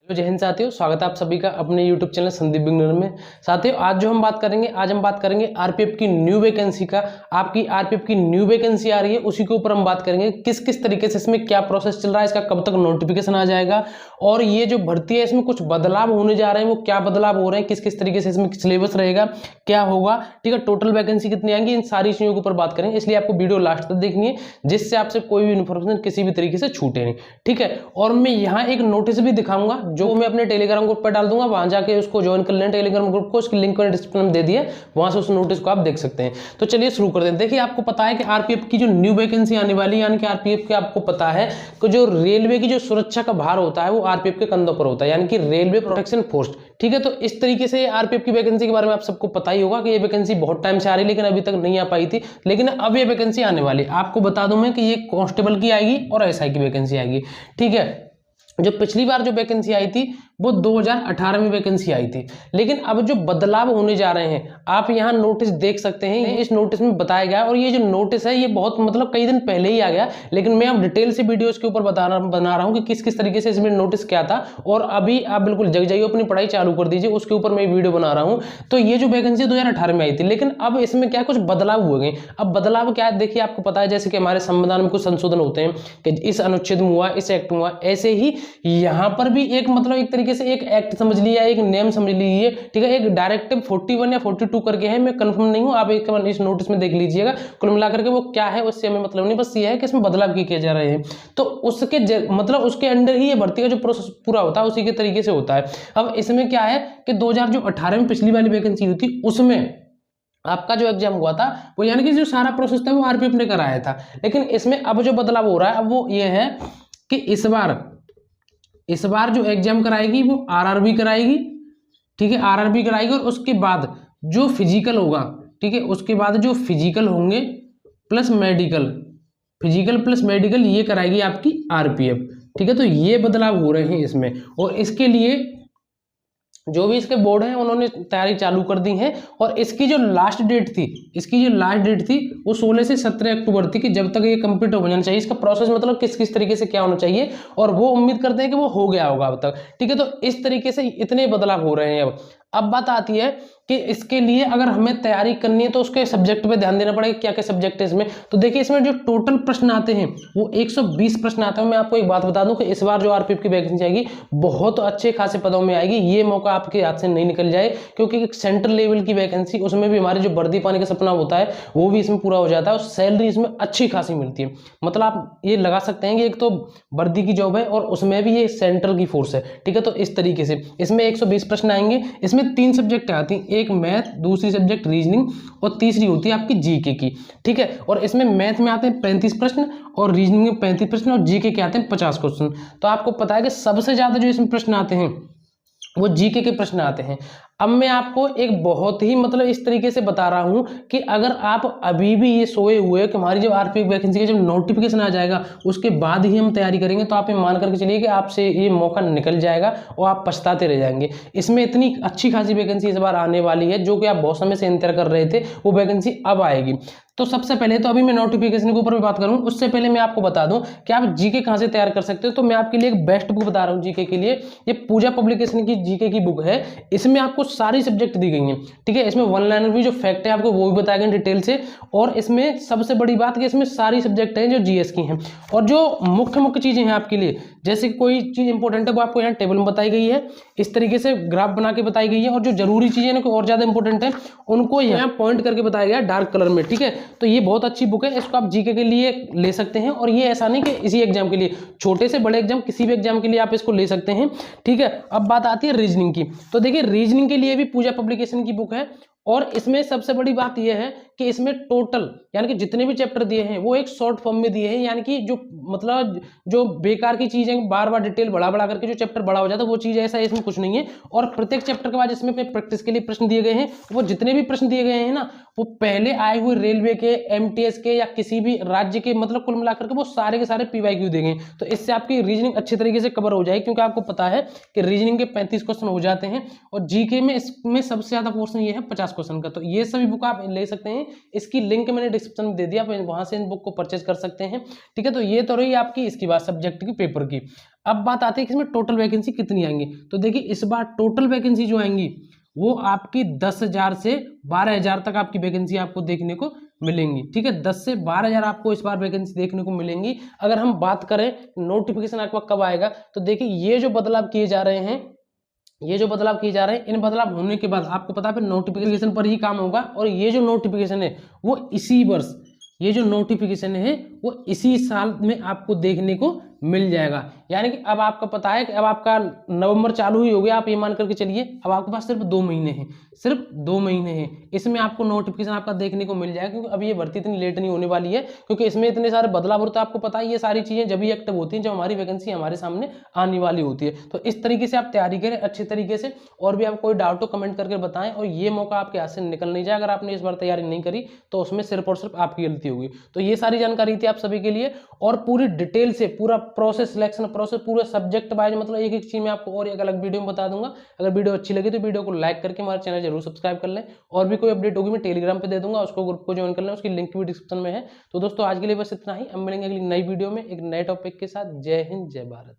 जय हिंद साथियों, स्वागत है आप सभी का अपने YouTube चैनल संदीप बिगनर में। साथियों आज हम बात करेंगे आरपीएफ की न्यू वैकेंसी का। आपकी आरपीएफ की न्यू वैकेंसी आ रही है, उसी के ऊपर हम बात करेंगे किस किस तरीके से इसमें क्या प्रोसेस चल रहा है, इसका कब तक नोटिफिकेशन आ जाएगा और ये जो भर्ती है इसमें कुछ बदलाव होने जा रहे हैं, वो क्या बदलाव हो रहे हैं, किस किस तरीके से इसमें सिलेबस रहेगा, क्या होगा, ठीक है, टोटल वैकेंसी कितनी आएंगी, इन सारी चीजों के ऊपर बात करेंगे। इसलिए आपको वीडियो लास्ट तक देखनी है जिससे आपसे कोई भी इन्फॉर्मेशन किसी भी तरीके से छूटे नहीं, ठीक है। और मैं यहाँ एक नोटिस भी दिखाऊंगा जो मैं अपने टेलीग्राम ग्रुप पर डाल दूंगा, वहां जाके उसको ज्वाइन कर लें टेलीग्राम ग्रुप को, उसकी लिंक मैंने डिस्क्रिप्शन में दे दिया है, वहां से उस नोटिस को आप देख सकते हैं। तो चलिए शुरू करते हैं। देखिए आपको पता है कि आरपीएफ की जो न्यू वैकेंसी आने वाली है, यानी कि आरपीएफ की आपको पता है कि जो रेलवे की जो सुरक्षा का भार होता है वो आरपीएफ के कंधों पर होता है, यानी कि रेलवे प्रोटेक्शन फोर्स, ठीक है। तो इस तरीके से आरपीएफ की वैकेंसी के बारे में आप सबको पता ही होगा कि ये वैकेंसी बहुत टाइम से आ रही है लेकिन अभी तक नहीं आ पाई थी, लेकिन अब ये वैकेंसी आने वाली है। आपको बता दूं मैं कि ये कांस्टेबल की आएगी और एसआई की वैकेंसी आएगी, ठीक है। जो पिछली बार जो वैकेंसी आई थी वो 2018 में वैकेंसी आई थी, लेकिन अब जो बदलाव होने जा रहे हैं आप यहाँ नोटिस देख सकते हैं। इस नोटिस में बताया गया, और ये जो नोटिस है ये बहुत मतलब कई दिन पहले ही आ गया, लेकिन मैं अब डिटेल से वीडियो इसके ऊपर बना रहा हूँ कि किस किस तरीके से इसमें नोटिस क्या था। और अभी आप बिल्कुल जग जाइए, अपनी पढ़ाई चालू कर दीजिए, उसके ऊपर मैं वीडियो बना रहा हूँ। तो ये जो वैकेंसी 2018 में आई थी, लेकिन अब इसमें क्या कुछ बदलाव हुए गए। अब बदलाव क्या है देखिए, आपको पता है जैसे कि हमारे संविधान में कुछ संशोधन होते हैं कि इस अनुच्छेद में हुआ, इस एक्ट में हुआ, ऐसे ही यहाँ पर भी एक मतलब एक तरीके से एक एक्ट समझ लिया, एक नेम समझ लीजिए, ठीक है। एक डायरेक्टिव 41 या 42 करके है, मैं कंफर्म नहीं हूं, आप एक बार इस नोटिस में देख लीजिएगा। कुल मिलाकर के वो क्या है उससे हमें मतलब नहीं, बस ये है कि इसमें बदलाव किए जा रहे हैं। तो उसके मतलब उसके अंडर ही ये भर्ती का जो प्रोसेस पूरा होता है उसी के तरीके से होता है। अब इसमें क्या है कि 2018 में पिछली वाली वैकेंसी हुई थी, उसमें आपका जो एग्जाम हुआ था वो यानी कि जो सारा प्रोसेस था वो आरपीएफ ने कराया था। लेकिन इसमें अब जो बदलाव हो रहा है अब वो ये है कि इस बार जो एग्जाम कराएगी वो आरआरबी कराएगी, ठीक है, आरआरबी कराएगी। और उसके बाद जो फिजिकल होगा, ठीक है, उसके बाद जो फिजिकल होंगे plus medical, physical plus medical ये कराएगी आपकी आरपीएफ, ठीक है। तो ये बदलाव हो रहे हैं इसमें, और इसके लिए जो भी इसके बोर्ड हैं उन्होंने तैयारी चालू कर दी है। और इसकी जो लास्ट डेट थी वो 16 से 17 अक्टूबर थी कि जब तक ये कंप्लीट हो जाना चाहिए। इसका प्रोसेस मतलब किस किस तरीके से क्या होना चाहिए, और वो उम्मीद करते हैं कि वो हो गया होगा अब तक, ठीक है। तो इस तरीके से इतने बदलाव हो रहे हैं। अब बात आती है कि इसके लिए अगर हमें तैयारी करनी है तो उसके सब्जेक्ट पे ध्यान देना पड़ेगा, क्या क्या सब्जेक्ट है इसमें। तो देखिए इसमें जो टोटल प्रश्न आते हैं वो 120 प्रश्न आते हैं। मैं आपको एक बात बता दूं कि इस बार जो आरपीएफ की वैकेंसी आएगी बहुत अच्छे खासे पदों में आएगी, ये मौका आपके हाथ से नहीं निकल जाए, क्योंकि एक सेंट्रल लेवल की वैकेंसी, उसमें भी हमारे जो वर्दी पाने का सपना होता है वो भी इसमें पूरा हो जाता है, और सैलरी इसमें अच्छी खासी मिलती है। मतलब आप ये लगा सकते हैं कि एक तो वर्दी की जॉब है और उसमें भी ये सेंट्रल की फोर्स है, ठीक है। तो इस तरीके से इसमें 120 प्रश्न आएंगे। इसमें 3 सब्जेक्ट आती हैं, एक मैथ, दूसरी सब्जेक्ट रीजनिंग और तीसरी होती है आपकी जीके की, ठीक है। और इसमें मैथ में आते हैं 35 प्रश्न और रीजनिंग में 35 प्रश्न और जीके के आते हैं 50 क्वेश्चन। तो आपको पता है कि सबसे ज्यादा जो इसमें प्रश्न आते हैं वो जीके के प्रश्न आते हैं। अब मैं आपको एक बहुत ही मतलब इस तरीके से बता रहा हूं कि अगर आप अभी भी ये सोए हुए हो कि हमारी जब आरपीएफ वैकेंसी का जब नोटिफिकेशन आ जाएगा उसके बाद ही हम तैयारी करेंगे, तो आप ये मान करके चलिए कि आपसे ये मौका निकल जाएगा और आप पछताते रह जाएंगे। इसमें इतनी अच्छी खासी वैकेंसी इस बार आने वाली है, जो कि आप बहुत समय से इंतजार कर रहे थे, वो वैकेंसी अब आएगी। तो सबसे पहले तो अभी मैं नोटिफिकेशन के ऊपर भी बात करूं, उससे पहले मैं आपको बता दूं कि आप जीके कहां से तैयार कर सकते हो। तो मैं आपके लिए एक बेस्ट बुक बता रहा हूं जीके के लिए, ये पूजा पब्लिकेशन की जीके की बुक है। इसमें आपको सारी सब्जेक्ट दी गई हैं, ठीक है। इसमें वन लाइनर भी जो फैक्ट है आपको वो भी बताए गए डिटेल से, और इसमें सबसे बड़ी बात कि इसमें सारी सब्जेक्ट हैं जो जीएस की हैं। और जो मुख्य मुख्य चीजें हैं आपके लिए, जैसे कोई चीज इंपॉर्टेंट है वो आपको यहाँ टेबल में बताई गई है, इस तरीके से ग्राफ बना के बताई गई है। और जो जरूरी चीजें हैं और ज्यादा इंपॉर्टेंट है उनको यहाँ पॉइंट करके बताया गया डार्क कलर में, ठीक है। तो ये बहुत अच्छी बुक है, इसको आप जीके के लिए ले सकते हैं। और ये ऐसा नहीं कि इसी एग्जाम के लिए, छोटे से बड़े एग्जाम किसी भी एग्जाम के लिए आप इसको ले सकते हैं, ठीक है। अब बात आती है रीजनिंग की। तो देखिए रीजनिंग के लिए भी पूजा पब्लिकेशन की बुक है, और इसमें सबसे बड़ी बात यह है कि इसमें टोटल यानी कि जितने भी चैप्टर दिए हैं वो एक शॉर्ट फॉर्म में दिए हैं, यानी कि जो मतलब जो बेकार की चीजें बार बार डिटेल बढ़ा करके जो चैप्टर बड़ा हो जाता है वो चीज ऐसा इसमें कुछ नहीं है। और प्रत्येक चैप्टर के बाद इसमें प्रैक्टिस के लिए प्रश्न दिए गए हैं, वो जितने भी प्रश्न दिए गए हैं ना वो पहले आए हुए रेलवे के, एमटीएस के या किसी भी राज्य के, मतलब कुल मिलाकर के वो सारे के सारे पीवाईक्यू देंगे। तो इससे आपकी रीजनिंग अच्छी तरीके से कवर हो जाएगी, क्योंकि आपको पता है कि रीजनिंग के 35 क्वेश्चन हो जाते हैं और जीके में इसमें सबसे ज्यादा पोर्शन ये है 50 क्वेश्चन का। तो ये सभी बुक आप ले सकते हैं, इसकी लिंक मैंने डिस्क्रिप्शन में दे दिया, आप वहां से इन बुक को परचेज कर सकते हैं। ठीक है, तो ये तो रही आपकी इसकी बात सब्जेक्ट की पेपर की। अब बात आती है कि इसमें टोटल वैकेंसी कितनी आएंगी। तो देखिए इस बार टोटल वैकेंसी जो आएंगी वो आपकी 10,000 से 12,000 तक आपकी वैकेंसी आपको देखने को मिलेंगी। ठीक है, 10 से 12,000 आपको इस बार वैकेंसी देखने को मिलेंगी। अगर हम बात करें नोटिफिकेशन आपका कब आएगा, तो देखिए ये जो बदलाव किए जा रहे हैं, इन बदलाव होने के बाद आपको पता है फिर नोटिफिकेशन पर ही काम होगा। और ये जो नोटिफिकेशन है वो इसी वर्ष, ये जो नोटिफिकेशन है वो इसी साल में आपको देखने को मिल जाएगा। यानी कि अब आपका पता है कि अब आपका नवंबर चालू ही हो गया, आप ये मान करके चलिए अब आपके पास सिर्फ 2 महीने हैं, सिर्फ 2 महीने हैं, इसमें आपको नोटिफिकेशन आपका देखने को मिल जाएगा। क्योंकि अब ये भर्ती इतनी लेट नहीं होने वाली है, क्योंकि इसमें इतने सारे बदलाव होते हैं। आपको पता है ये सारी चीजें जब ही एक्टिव होती हैं जब हमारी वैकेंसी हमारे सामने आने वाली होती है। तो इस तरीके से आप तैयारी करें अच्छे तरीके से, और भी आप कोई डाउट हो कमेंट करके बताएं। और ये मौका आपके हाथ से निकल नहीं जाए, अगर आपने इस बार तैयारी नहीं करी तो उसमें सिर्फ और सिर्फ आपकी गलती होगी। तो ये सारी जानकारी थी आप सभी के लिए, और पूरी डिटेल से पूरा प्रोसेस, सिलेक्शन प्रोसेस पूरे सब्जेक्ट वाइज, मतलब एक एक चीज में आपको और एक अलग वीडियो में बता दूंगा। अगर वीडियो अच्छी लगी तो वीडियो को लाइक करके हमारे चैनल जरूर सब्सक्राइब कर लें। और भी कोई अपडेट होगी मैं टेलीग्राम पे दे दूंगा, उसको ग्रुप को ज्वाइन कर लें, उसकी लिंक भी डिस्क्रिप्शन में है। तो दोस्तों आज के लिए बस इतना ही, हम मिलेंगे अगली नई वीडियो में एक नए टॉपिक के साथ। जय हिंद, जय भारत।